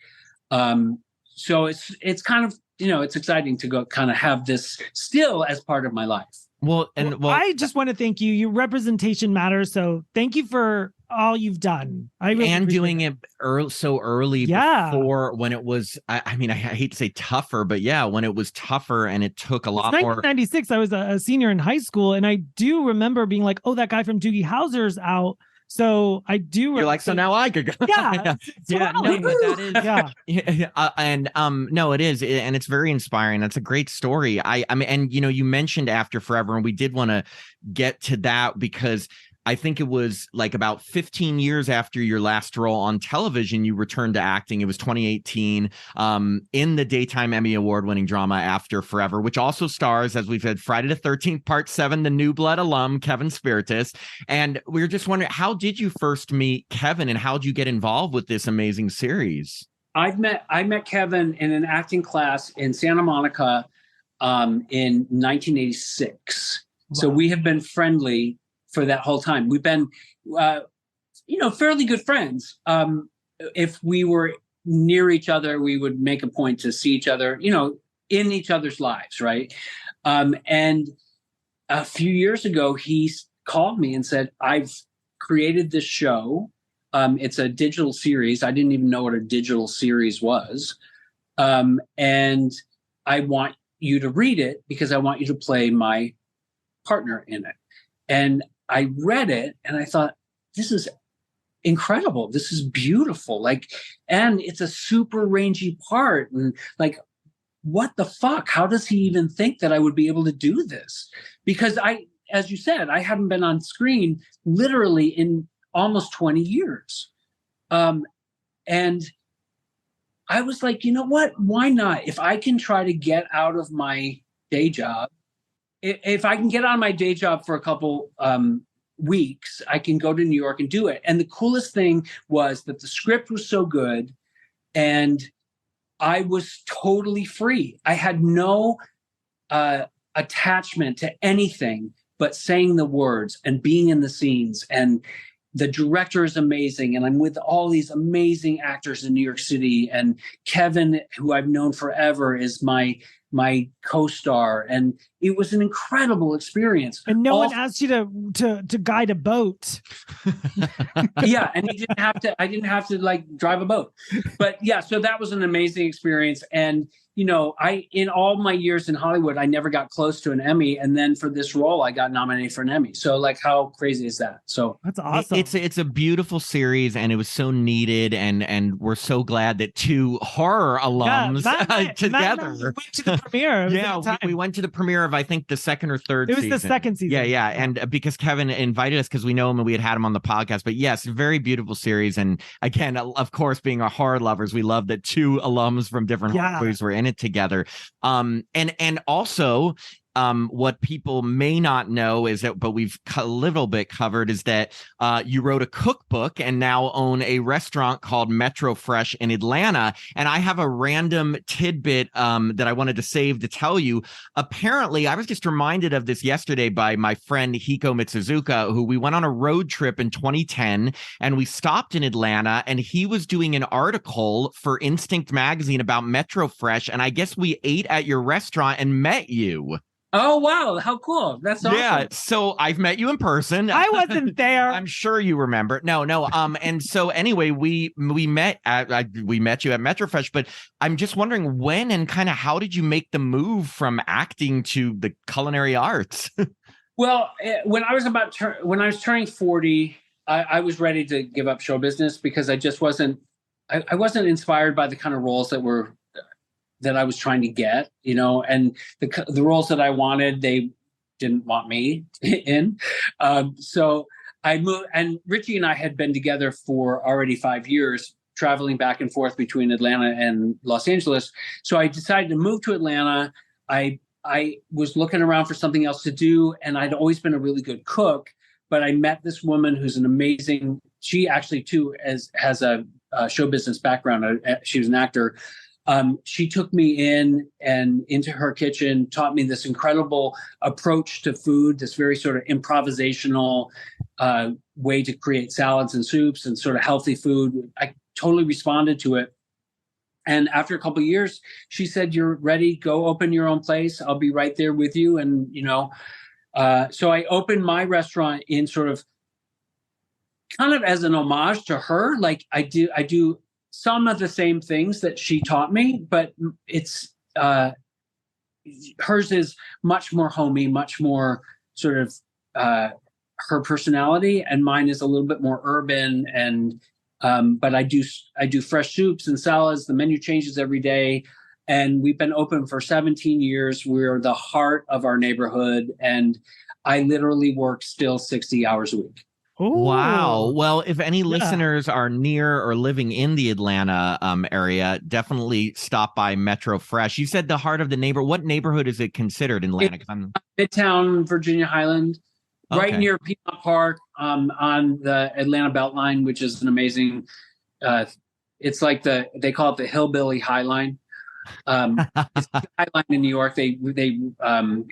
So it's kind of, it's exciting to go kind of have this still as part of my life. Well, I just want to thank you. Your representation matters. So thank you for all you've done. I really and doing it so early before when it was, I mean, I hate to say tougher, but yeah, when it was tougher and it took a lot more. 1996, I was a senior in high school, and I do remember being like, oh, that guy from Doogie Howser's out. So I do. You're like, so now I could go. Yeah. Yeah. No, but that is. Yeah. And no, it is. And it's very inspiring. That's a great story. I mean, and you mentioned After Forever, and we did want to get to that because I think it was like about 15 years after your last role on television, you returned to acting. It was 2018 in the Daytime Emmy Award-winning drama After Forever, which also stars, as we've said, Friday the 13th, Part 7, the New Blood alum, Kevin Spiritus. And we were just wondering, how did you first meet Kevin and how did you get involved with this amazing series? I met Kevin in an acting class in Santa Monica in 1986. Wow. So we have been friendly for that whole time. We've been, fairly good friends. If we were near each other, we would make a point to see each other, in each other's lives, right? And a few years ago, he called me and said, I've created this show. It's a digital series. I didn't even know what a digital series was. And I want you to read it because I want you to play my partner in it. And I read it and I thought, this is incredible. This is beautiful. And it's a super rangy part. And what the fuck? How does he even think that I would be able to do this? Because as you said, I hadn't been on screen literally in almost 20 years. And I was like, you know what? Why not? If I can try to get out of my day job, if I can get on my day job for a couple weeks, I can go to New York and do it. And the coolest thing was that the script was so good and I was totally free. I had no attachment to anything but saying the words and being in the scenes. And the director is amazing. And I'm with all these amazing actors in New York City. And Kevin, who I've known forever, is my co-star, and it was an incredible experience. And no one asked you to guide a boat. Yeah, and I didn't have to drive a boat. But yeah, so that was an amazing experience. And in all my years in Hollywood, I never got close to an Emmy, and then for this role, I got nominated for an Emmy. So how crazy is that? So that's awesome. It's a beautiful series, and it was so needed, and we're so glad that two horror alums together. We went to the premiere. We went to the premiere of I think the second or third. It was the second season. Yeah, and because Kevin invited us because we know him and we had him on the podcast. But yes, very beautiful series, and again, of course, being our horror lovers, we love that two alums from different horror movies were in it together. And also what people may not know is that, but we've a little bit covered, is that you wrote a cookbook and now own a restaurant called Metro Fresh in Atlanta. And I have a random tidbit that I wanted to save to tell you. Apparently, I was just reminded of this yesterday by my friend Hiko Mitsuzuka, who we went on a road trip in 2010 and we stopped in Atlanta, and he was doing an article for Instinct magazine about Metro Fresh. And I guess we ate at your restaurant and met you. Oh, wow. How cool. That's awesome. Yeah. So I've met you in person. I wasn't there. I'm sure you remember. No. And so anyway, we met you at Metrofresh, but I'm just wondering when and kind of how did you make the move from acting to the culinary arts? Well, when I was turning 40, I was ready to give up show business because I just wasn't inspired by the kind of roles that I was trying to get, and the roles that I wanted, they didn't want me in. So I moved, and Richie and I had been together for already 5 years, traveling back and forth between Atlanta and Los Angeles. So I decided to move to Atlanta. I was looking around for something else to do, and I'd always been a really good cook. But I met this woman who's an amazing. She actually too has a show business background. She was an actor. She took me in and into her kitchen, taught me this incredible approach to food, this very sort of improvisational way to create salads and soups and sort of healthy food. I totally responded to it. And after a couple of years, she said, "You're ready. Go open your own place. I'll be right there with you." And, so I opened my restaurant in sort of kind of as an homage to her. Like I do some of the same things that she taught me, but it's hers is much more homey, much more sort of her personality, and mine is a little bit more urban. And but I do fresh soups and salads. The menu changes every day, and we've been open for 17 years. We're the heart of our neighborhood, and I literally work still 60 hours a week. Ooh. Wow. Well, if any listeners are near or living in the Atlanta area, definitely stop by Metro Fresh. You said the heart of the neighborhood. What neighborhood is it considered in Atlanta? Midtown, Virginia Highland, right Okay. near Piedmont Park, on the Atlanta Beltline, which is an amazing. It's like they call it the Hillbilly High Line. It's the High Line in New York. They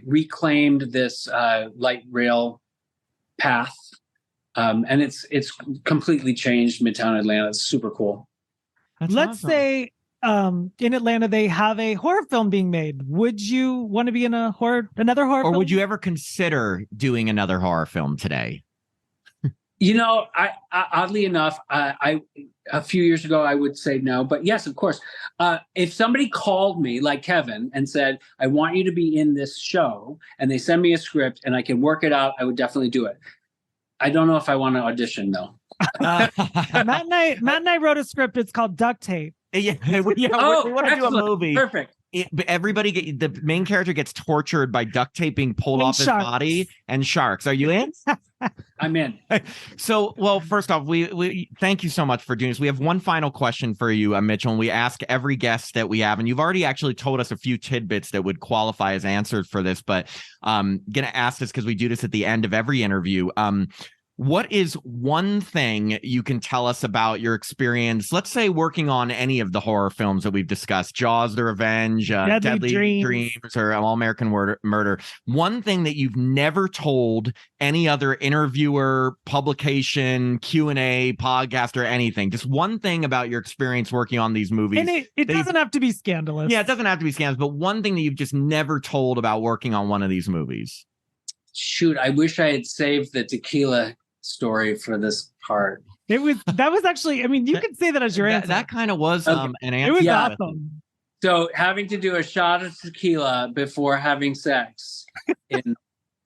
reclaimed this light rail path. And it's completely changed Midtown Atlanta. It's super cool. Let's say in Atlanta they have a horror film being made. Would you want to be in another horror Or film? would you ever consider doing another horror film today? I oddly enough, I a few years ago I would say no, but yes, of course. If somebody called me like Kevin and said, "I want you to be in this show," and they send me a script and I can work it out, I would definitely do it. I don't know if I want to audition though. Matt and I wrote a script. It's called Duct Tape. We want to do a movie. Perfect. The main character gets tortured by duct tape being pulled off his body and sharks. Are you in? I'm in. So, well, first off, we thank you so much for doing this. We have one final question for you, Mitchell, and we ask every guest that we have, and you've already actually told us a few tidbits that would qualify as answers for this, but gonna ask this because we do this at the end of every interview. What is one thing you can tell us about your experience, let's say working on any of the horror films that we've discussed, Jaws, The Revenge, Deadly Dreams, or All American Murder. One thing that you've never told any other interviewer, publication, Q&A, podcast, or anything. Just one thing about your experience working on these movies. And it doesn't have to be scandalous. Yeah, it doesn't have to be scandalous, but one thing that you've just never told about working on one of these movies. Shoot, I wish I had saved the tequila story for this part. That was actually, I mean, you could say that as your answer. That kind of was an answer. It was awesome. So having to do a shot of tequila before having sex in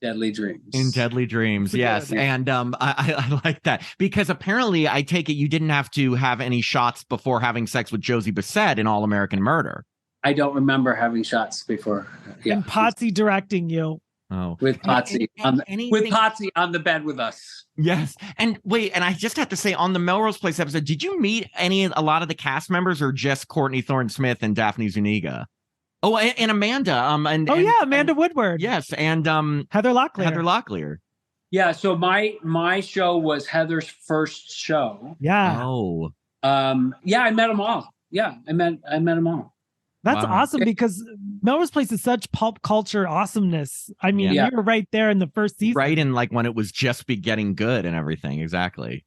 Deadly Dreams. In Deadly Dreams, yes. And I like that because apparently I take it you didn't have to have any shots before having sex with Josie Bissett in All American Murder. I don't remember having shots before. Yeah. And Potsy directing you. Oh, with Potsy on the bed with us. Yes. And wait, and I just have to say, on the Melrose Place episode, did you meet a lot of the cast members, or just Courtney Thorne-Smith and Daphne Zuniga? Oh, and Amanda. Amanda Woodward. Yes, and Heather Locklear. Yeah. So my show was Heather's first show. Yeah. Oh. Yeah, I met them all. Yeah, I met them all. That's awesome because Melrose Place is such pulp culture awesomeness. I mean, you were right there in the first season. Right in like when it was just getting good and everything. Exactly.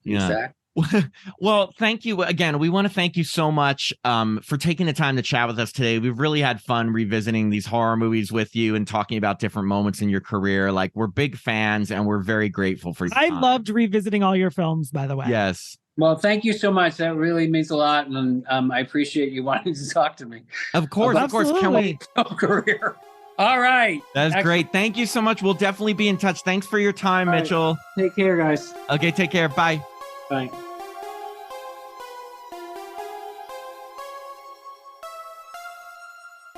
Exactly. Well, thank you again. We want to thank you so much for taking the time to chat with us today. We've really had fun revisiting these horror movies with you and talking about different moments in your career. Like, we're big fans and we're very grateful for you. I loved revisiting all your films, by the way. Yes. Well, thank you so much. That really means a lot, and I appreciate you wanting to talk to me. Of course, Can't wait. Career. All right. That's great. Thank you so much. We'll definitely be in touch. Thanks for your time, Mitchell. Take care, guys. Okay, take care. Bye. Bye.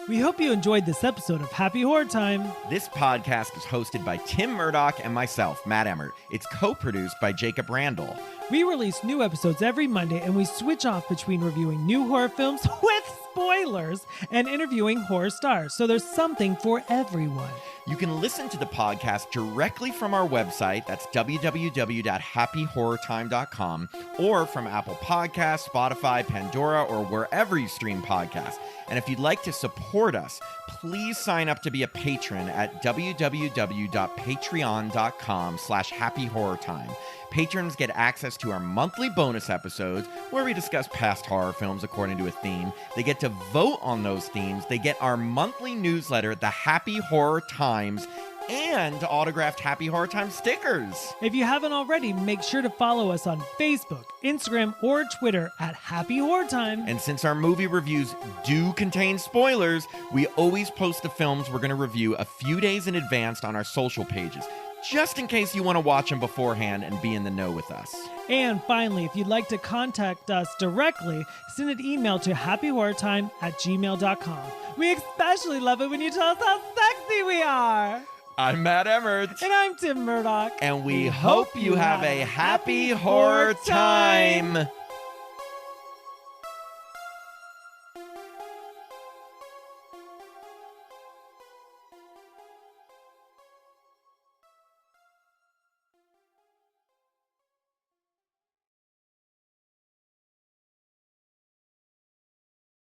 We hope you enjoyed this episode of Happy Horror Time. This podcast is hosted by Tim Murdoch and myself, Matt Emmert. It's co-produced by Jacob Randall. We release new episodes every Monday, and we switch off between reviewing new horror films with spoilers and interviewing horror stars, so there's something for everyone. You can listen to the podcast directly from our website, that's www.happyhorrortime.com, or from Apple Podcasts, Spotify, Pandora, or wherever you stream podcasts. And if you'd like to support us, please sign up to be a patron at www.patreon.com/happyhorrortime. Patrons get access to our monthly bonus episodes where we discuss past horror films according to a theme. They get to vote on those themes. They get our monthly newsletter, The Happy Horror Times, and autographed Happy Horror Time stickers. If you haven't already, make sure to follow us on Facebook, Instagram, or Twitter at Happy Horror Time. And since our movie reviews do contain spoilers, we always post the films we're going to review a few days in advance on our social pages, just in case you want to watch them beforehand and be in the know with us. And finally, if you'd like to contact us directly, send an email to happyhorrortime@gmail.com. We especially love it when you tell us how sexy we are. I'm Matt Emmert. And I'm Tim Murdoch. And we hope you have a happy horror time.